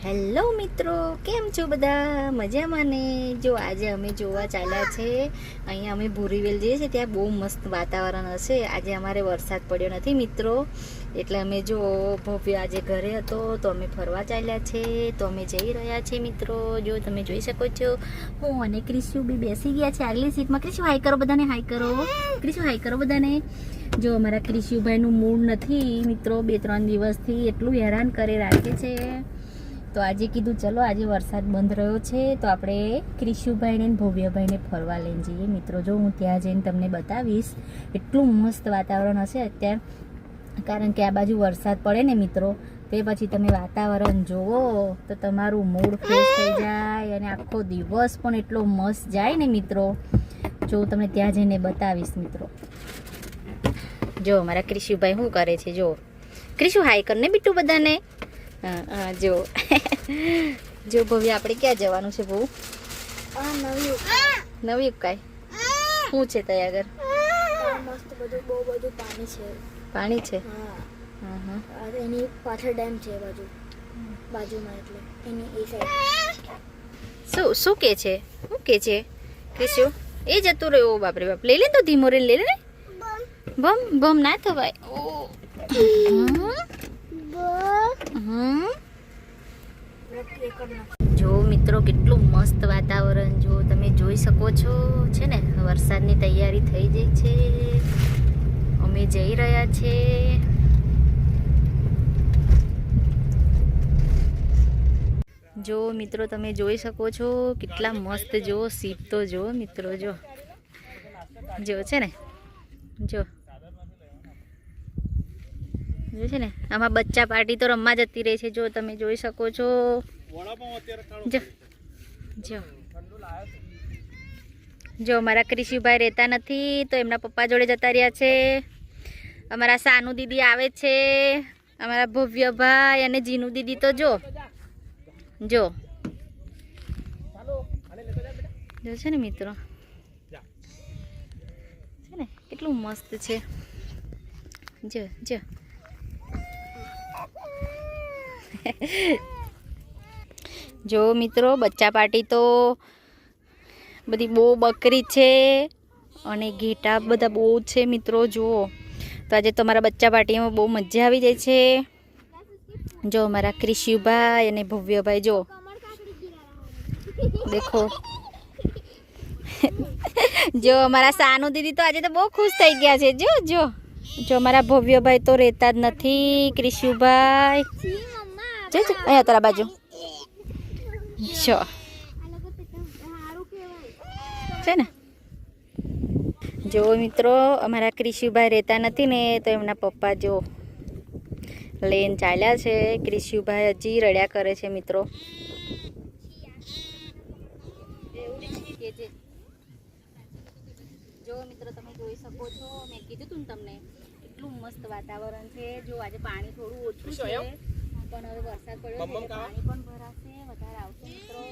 Hello મિત્રો, કેમ છો બધા? મજામાં ને? જો આજે અમે જોવા ચાલ્યા છે અહીંયા અમે ભૂરીવેલ જઈએ છીએ, ત્યાં બહુ મસ્ત વાતાવરણ હશે. આજે અમારે વરસાદ પડ્યો નથી મિત્રો, એટલે અમે જો ભવ્ય આજે ઘરે હતો તો અમે ફરવા ચાલ્યા છે. તો અમે જઈ રહ્યા છે મિત્રો, જો તમે જોઈ શકો છો હું અને ક્રિશુ બી બેસી ગયા છે આગલી સીટમાં. ક્રિશુ હાઈ કરો બધાને, હાઈ કરો ક્રિશુ, હાઈ કરો બધાને. જો અમારા ક્રિશુભાઈનું મૂડ નથી મિત્રો, 2-3 દિવસથી એટલું હેરાન કરી રાખે છે. તો આજે કીધું ચલો આજે વરસાદ બંધ રહ્યો છે તો આપણે ક્રિશુભાઈને ને ભવ્યભાઈને ફરવા લઈને જઈએ મિત્રો. જો હું ત્યાં જઈને તમને બતાવીશ, એટલું મસ્ત વાતાવરણ હશે અત્યારે, કારણ કે આ બાજુ વરસાદ પડે ને મિત્રો, તે પછી તમે વાતાવરણ જુઓ તો તમારું મૂડ ફ્રેશ થઈ જાય અને આખો દિવસ પણ એટલો મસ્ત જાય ને મિત્રો. જો તમને ત્યાં જઈને બતાવીશ મિત્રો. જો મારા ક્રિશુભાઈ શું કરે છે, જો ક્રિશુ હાઈ કર ને બીટું બધાને. હા જો જો ભવ્ય આપણે ક્યાં જવાનું છે બહુ? નવી ઉકાઈ શું છે ત્યાં આગળ? મસ્ત બધું, બહુ બધું પાણી છે. પાણી છે? હા હા. એની પાછળ ડેમ છે બાજુમાં, એટલે એની એ સાઈડ. શું કે છે, શું કે છે ક્રિશુ? એ જતું રહ્યો, બાપરે બાપ. લઈ લે તો ધીમો રહીને લઈ લે. બમ બમ ના થવાય. જો મિત્રો કેટલું મસ્ત વાતાવરણ, જો તમે જોઈ શકો છો છે ને. વરસાદની તૈયારી થઈ ગઈ છે, અમે જઈ રહ્યા છે. જો મિત્રો તમે જોઈ શકો છો કેટલા મસ્ત, જો સીટ તો જો મિત્રો, જો છે ને, જો છે ને. આમાં બચ્ચા પાર્ટી તો રમવા જતી રહી છે, જો તમે જોઈ શકો છો. જો અમારા ક્રિશુભાઈ રહેતા નથી તો એમના પપ્પા જોડે જતા રહ્યા છે. અમારા સાનુ દીદી આવે છે, અમારા ભવ્યભાઈ અને જીનુ દીદી તો જો છે ને મિત્રો, છે ને કેટલું મસ્ત છે. જો જો મિત્રો, બચ્ચા પાર્ટી તો બધી બહુ બકરી છે અને ઘેટા બધા બહુ છે મિત્રો. જુઓ તો આજે તમારા બચ્ચા પાર્ટીમાં બહુ મજા આવી જાય છે. જો અમારા ક્રિશુભાઈ અને ભવ્યભાઈ, જો દેખો. જો અમારા સાનુ દીદી તો આજે તો બહુ ખુશ થઈ ગયા છે. જો અમારા ભવ્યભાઈ તો રહેતા જ નથી. ક્રિશુભાઈ જો અહીંયા તારા બાજુ છે ને. જો મિત્રો, અમારા ક્રિશુભાઈ રહેતા નથી ને તો એમના પપ્પા જો લઈને ચાલ્યા છે. ક્રિશુભાઈ હજી રડ્યા કરે છે મિત્રો. જો મિત્રો તમે જોઈ શકો છો, મેં કીધું તું ને તમને એટલું મસ્ત વાતાવરણ છે. જો આજે પાણી થોડું ઓછું છે પણ હવે વરસાદ પડ્યો છે, પાણી પણ ભરાશે, વધારે આવશે મિત્રો.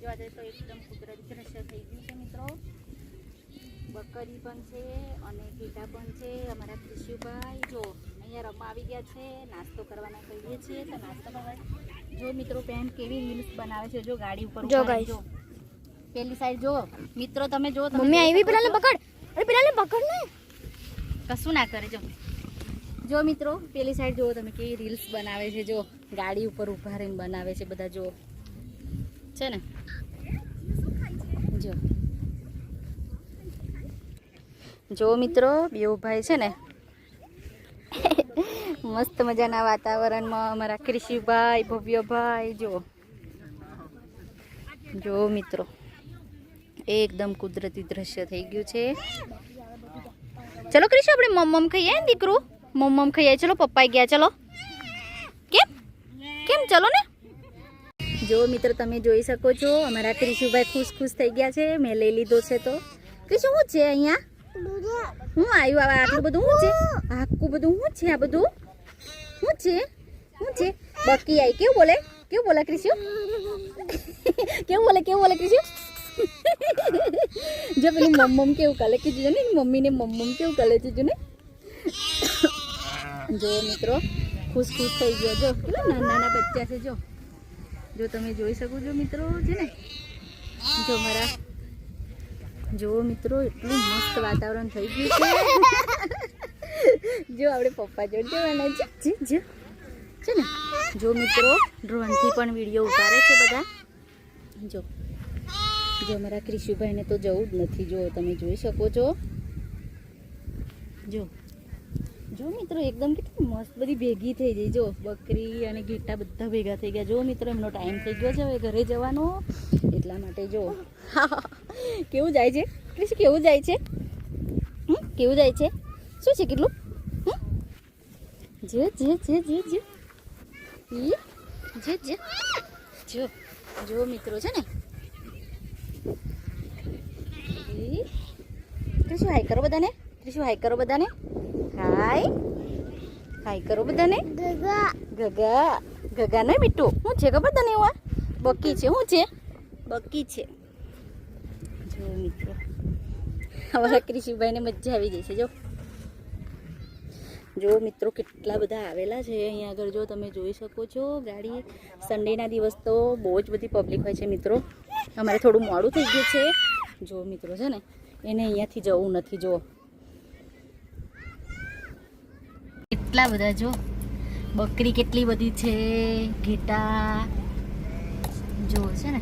જો આજે તો એકદમ કુદરતી દ્રશ્ય થઈ ગયું છે મિત્રો. બકરી પણ છે અને ઘેટા પણ છે. અમારા ક્રિશુભાઈ જો અહીંયા રમવા આવી ગયા છે, નાસ્તો કરવાના કહીએ છીએ તો નાસ્તો કરવા. જો મિત્રો પેન કેવી રીલ્સ બનાવે છે, જો ગાડી ઉપર જો પેલી સાઈડ જો મિત્રો, તમે જો. મમ્મી આવી, પેલાને પકડ. અરે પેલાને પકડ ને, કશું ના કરે. જો મિત્રો પેલી સાઈડ જો તમે કેવી રીલ્સ બનાવે છે, જો ગાડી ઉપર ઊભા રહીને બનાવે છે બધા, જો છે ને. જો મિત્રો બેઉ ભાઈ છે ને મસ્ત મજાના વાતાવરણમાં. અમારા ક્રિશુભાઈ, ભવ્યભાઈ જો મિત્રો એકદમ કુદરતી દ્રશ્ય થઈ ગયું છે. ચલો ક્રિશુ આપણે મમ્મ ખાઈએ ને દીકરું, મમ્મ ખાઈએ. ચલો પપ્પા ગયા, ચલો. કેમ ચલો ને. જો મિત્રો તમે જોઈ શકો છો અમારા ક્રિશુભાઈ ખુશ થઈ ગયા છે. મેં લઈ લીધો છે. તો ક્રિશુ શું છે અહીંયા? હું આવ્યું આટલું બધું શું છે? આખું બધું શું છે? આ બધું શું છે? બકી આવી. કેવું બોલે ક્રિશુ? કેવું બોલે ક્રિશુ? જો પેલી મમ્મ કેવું કાલે કીધું ને, મમ્મીને મમ્મ કેવું કાલે કીધું ને. જો મિત્રો ખુશ થઈ ગયો. જો કેટલા નાના બચ્ચા છે. જો જો તમે જોઈ શકો છો મિત્રો છે ને, જો મારા જો મિત્રો એટલું મસ્ત વાતાવરણ થઈ ગયું છે. જો આપણે પપ્પા જોડે જવાના છે ને. જો મિત્રો ડ્રોનથી પણ વિડીયો ઉતારે છે બધા. જો મારા ક્રિશુભાઈને તો જવું જ નથી. જો તમે જોઈ શકો છો. જો મિત્રો એકદમ કેટલી મસ્ત બધી ભેગી થઈ ગઈ. જો બકરી અને ઘેટા બધા ભેગા થઈ ગયા. જો મિત્રો એમનો ટાઈમ થઈ ગયો છે હવે ઘરે જવાનો, એટલા માટે જો કેવું જાય છે ક્રિશુ, કેવું જાય છે, કેવું જાય છે, શું છે કેટલું જો મિત્રો છે ને. ક્રિશુ હાય કરો બધાને, ક્રિશુ હાય કરો બધાને, હાય કરો બધાને. ગગા નહીં મીઠું, શું છે ખબર તને? એવા બકી છે. શું છે? બકી છે. જો મિત્રો અમારા ક્રિશુભાઈને મજા આવી જશે. જો મિત્રો કેટલા બધા આવેલા છે અહીંયા આગળ. જો તમે જોઈ શકો છો ગાડી. સન્ડેના દિવસ તો બહુ જ બધી પબ્લિક હોય છે મિત્રો. અમારે થોડું મોડું થઈ ગયું છે. જો મિત્રો છે ને એને અહીંયાથી જવું નથી. જો કેટલા બધા, જો બકરી કેટલી બધી છે, ઘેટા જો છે ને.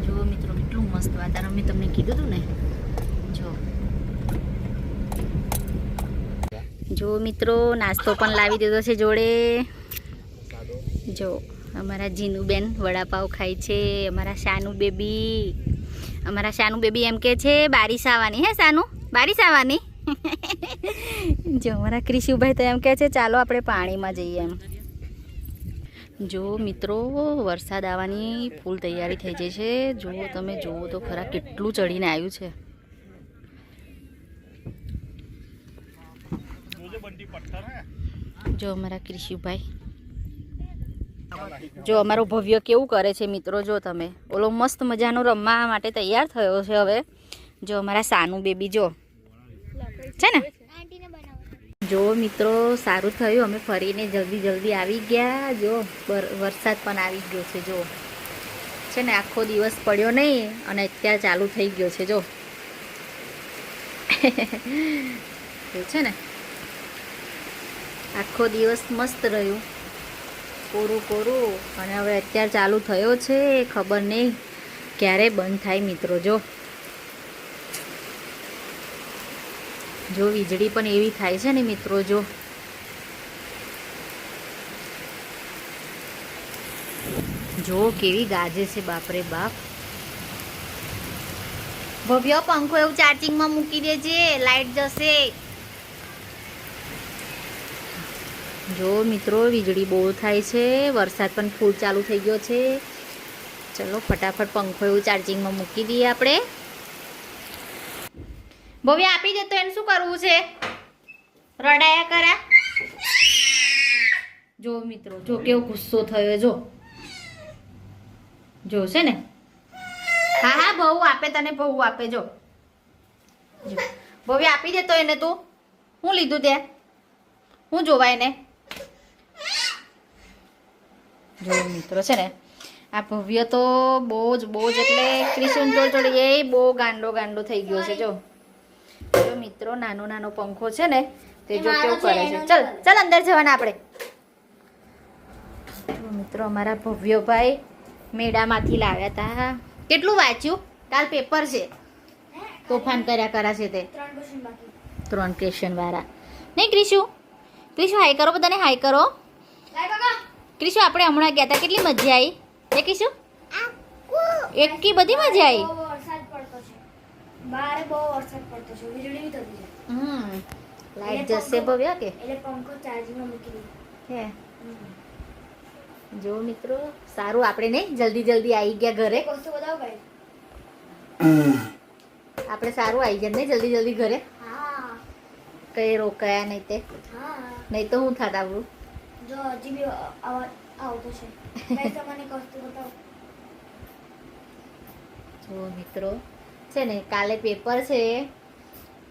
જો મિત્રો કેટલું મસ્ત વાતાવરણ મેં તમને કીધું હતું ને. જો મિત્રો નાસ્તો પણ લાવી દીધો છે જોડે. જો અમારા જીનુબેન વડાપાવ ખાય છે. અમારા શાનું બેબી એમ કે છે બારિશ આવવાની. હે શાનું, બારિશ આવવાની. જો અમારા ક્રિશુભાઈ તો એમ કે છે ચાલો આપણે પાણીમાં જઈએ એમ. જો મિત્રો વરસાદ આવવાની ફૂલ તૈયારી થઈ જાય છે. જો તમે જુઓ તો ખરા કેટલું ચડીને આવ્યું છે. જો અમારા ક્રિશુભાઈ, જો અમારો ભવ્ય કેવું કરે છે મિત્રો. જો તમે ઓલો મસ્ત મજાનો રમવા માટે તૈયાર થયો છે હવે. જો અમારા સાનું બેબી જો છે ને. જો મિત્રો સારું થયું અમે ફરીને જલ્દી આવી ગયા. જો વરસાદ પણ આવી ગયો છે. જો છે ને આખો દિવસ પડ્યો નહીં અને અત્યારે ચાલુ થઈ ગયો છે. જો છે ને આખો દિવસ મસ્ત રહ્યું, કોરું અને હવે અત્યારે ચાલુ થયો છે. ખબર નહીં ક્યારે બંધ થાય મિત્રો. જો વીજળી પણ એવી થાય છે ને મિત્રો. જો કેવી ગાજે છે, બાપરે બાપ. ભવ્ય પંખો એવું ચાર્જિંગમાં મૂકી દેજે, લાઈટ જશે. જો મિત્રો વીજળી બહુ થાય છે, વરસાદ પણ ફૂલ ચાલુ થઈ ગયો છે. ચલો ફટાફટ પંખો એવું ચાર્જિંગમાં મૂકી દઈએ આપણે. ભવ્ય આપી દે તો એને શું કરવું છે? રડાયા કરા. જો મિત્રો જો કેવો ગુસ્સો થયો. જો છે ને. હા બહુ આપે તને, બહુ આપે. જો ભવ્ય આપી દે તો એને. તું શું લીધું તે? હું જોવાય ને. જો મિત્રો છે ને આ ભવ્ય તો બહુ જ એટલે ક્રિશુન જોડે એ બહુ ગાંડો થઈ ગયો છે. જો મિત્રો નાનો પંખો છે ને તે જો કેવું કરે છે. ચલ અંદર જવાના આપણે. જો મિત્રો અમારા ભવ્યભાઈ મેળામાંથી લાવ્યા હતા. કેટલું વાંચ્યું? કાલ પેપર છે, તોફાન કર્યા કરા છે તે 3 ક્વેશ્ચન વાળા. નહીં ક્રિશુ હાય કરો બધાને, હાય કરો. ક્રિશુ આપણે હમણાં ગયા હતા, કેટલી મજા આવી. એ ક્રિશુ એટલી બધી મજા આવી. બહાર બહુ વરસાદ પડતો છે, વીજળી થતી છે. લાઈટ જશે ભવ્ય કે એટલે પંખો ચાર્જિંગમાં મૂકી દીધો હે. જો મિત્રો સારું આપણે નહીં જલ્દી આવી ગયા ઘરે. વસ્તુ બતાવો ભાઈ. આપણે સારું આવી ગયા નહીં જલ્દી ઘરે. હા કઈ રોકાયા નહીં તે. હા નહીં તો હું થાત આપણું. જો હજી બી અવાજ આવતો છે. કઈ તમને વસ્તુ બતાવો. જો મિત્રો છે ને કાલે પેપર છે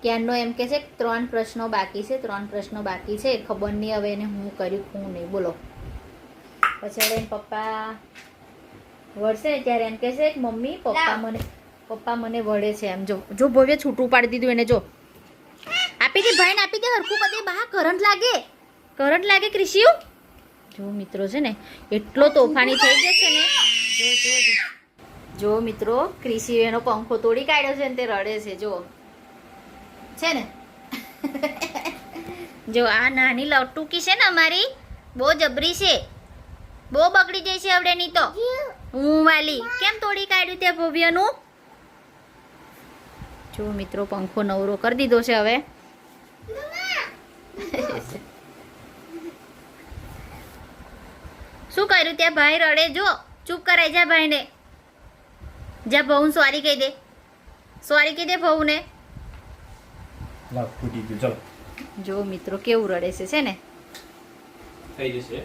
ક્યારનો એમ કે છે 3 પ્રશ્નો બાકી છે 3 પ્રશ્નો બાકી છે. ખબર નહીં હવે એને હું કર્યું હું નહીં. બોલો. પછી હવે એના પપ્પા વળશે ને ત્યારે એમ કહેશે કે મમ્મી પપ્પા મને વળે છે એમ. જો ભવ્ય છૂટું પાડી દીધું એને. જો આપી દે ભાઈને, આપી દે, હરખું કરી દે. બહાર કરંટ લાગે ક્રિશિયુ. જો મિત્રો છે ને એટલો તોફાની થઈ ગયો છે ને. જો મિત્રો ક્રિશિયુ એનો પંખો તોડી કાઢ્યો છે ને તે રડે છે. જો છે ને જો આ નાની લટુકી છે ને અમારી બહુ જબરી છે, બહુ બગડી જાય છે આવડે ની તો. હું વાલી કેમ તોડી કાઢ્યું તે ભવ્યનું. જો મિત્રો પંખો નવરો કરી દીધો છે હવે. શું કર્યું ત્યાં ભાઈ રડે. જો ચૂપ કરાઈ જા ભાઈને. જા ભવન સોરી કહી દે, સોરી કહી દે ભવને. જો મિત્રો કેવું રડે છે ને. થઈ જશે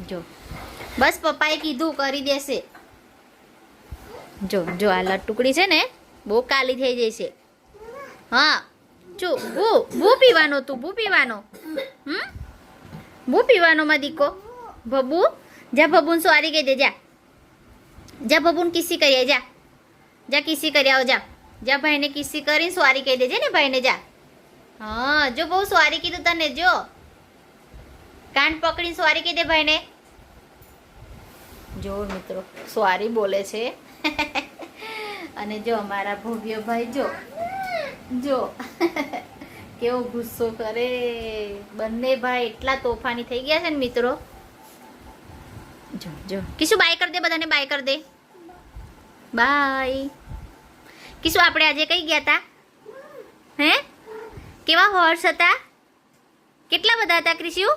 જો બસ પપ્પાએ કીધું કરી દેશે. જો આ લટુકડી છે ને બહુ કાલી થઈ જાય છે. હા ચૂ બહુ પીવાનો તું, બહુ પીવાનો. બહુ પીવાનો માં દીકો. બબુ જા બબુન સોરી કહી દે. જા બબુન કિસી કરી જા. કિસી કરી આવો. જા ભાઈને કિસી કરીને સોરી કહી દેજે ને ભાઈને. જા. હા જો બહુ સોરી કીધું તને. જો કાન પકડીને સોરી કહી દે ભાઈને. જો મિત્રો સોરી બોલે છે. અને જો અમારા ભવ્ય ભાઈ જો કેવો ગુસ્સો કરે. બંને ભાઈ એટલા તોફાની થઈ ગયા છે ને મિત્રો. જો કિશુ બાય કર દે બધાને. બાય કર દે. બાય. કિશુ આપણે આજે કઈ ગયા હતા? હે કેવા હોર્સ હતા? કેટલા બધા હતા ક્રિશુ?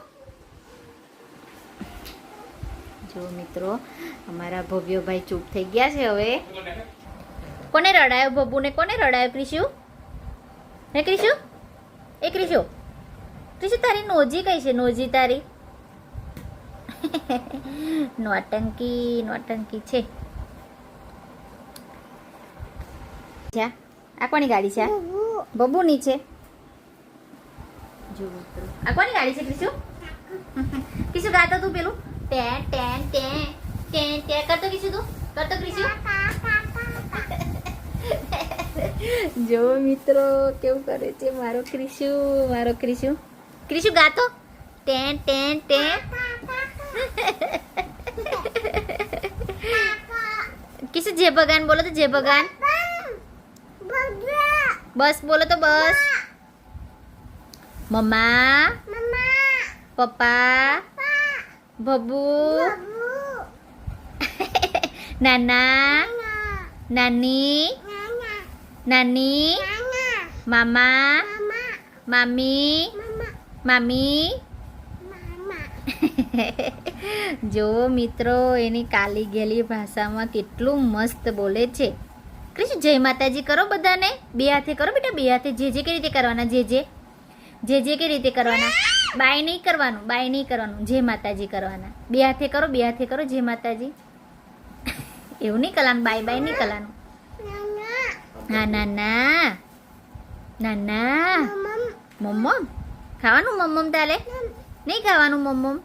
જો મિત્રો અમારા ભવ્ય ભાઈ ચૂપ થઈ ગયા છે હવે. કોને રડાયો બબુને? કોને રડાયો ક્રિશુ? હે ક્રિશુ? એ ક્રિશુ તારી નોજી કઈ છે? નોજી તારી નોટંકી છે. આ કોની ગાડી છે? બબુની છે. જો મિત્રો આ કોની ગાડી છે ક્રિશુ? કિશુ ગાતો તું પેલું ten ten ten ten ten કરતો કિશુ તું કરતો ક્રિશુ. જો મિત્રો કેવું કરે છે મારો Krishu. Krishu ગાતો ten ten ten. Kishu જય ભગવાન બોલો તો. જય ભગવાન બસ બોલો તો. બસ મમ્મા પપ્પા બબુ નાના નાની મામા મામી. જો મિત્રો એની કાલી ગેલી ભાષામાં કેટલું મસ્ત બોલે છે. ક્રિશુ જય માતાજી કરો બધાને. 2 હાથે કરો બેટા. 2 હાથે જે કઈ રીતે કરવાના? જે કઈ રીતે કરવાના? બાય નહીં કરવાનું. જય માતાજી કરવાના. 2 હાથે કરો. 2 હાથે કરો જય માતાજી. એવું નહીં કરવાનું. બાય નહીં કરવાનું. નાના મમ્મમ ખાવાનું. મમ્મમ તાલે નહીં ખાવાનું. મમ્મમ.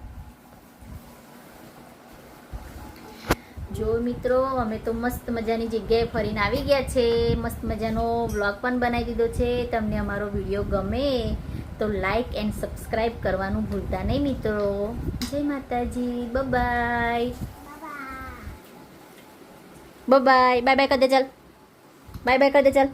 જો મિત્રો અમે તો મસ્ત મજાની જગ્યાએ ફરીને આવી ગયા છે. મસ્ત મજાનો વ્લોગ પણ બનાવી દીધો છે. તમને અમારો વિડીયો ગમે તો લાઈક એન્ડ સબસ્ક્રાઈબ કરવાનું ભૂલતા નહીં મિત્રો. જય માતાજી. Bye bye. બાય બાય કરી દે ચાલ. બાય બાય કરી દે ચાલ.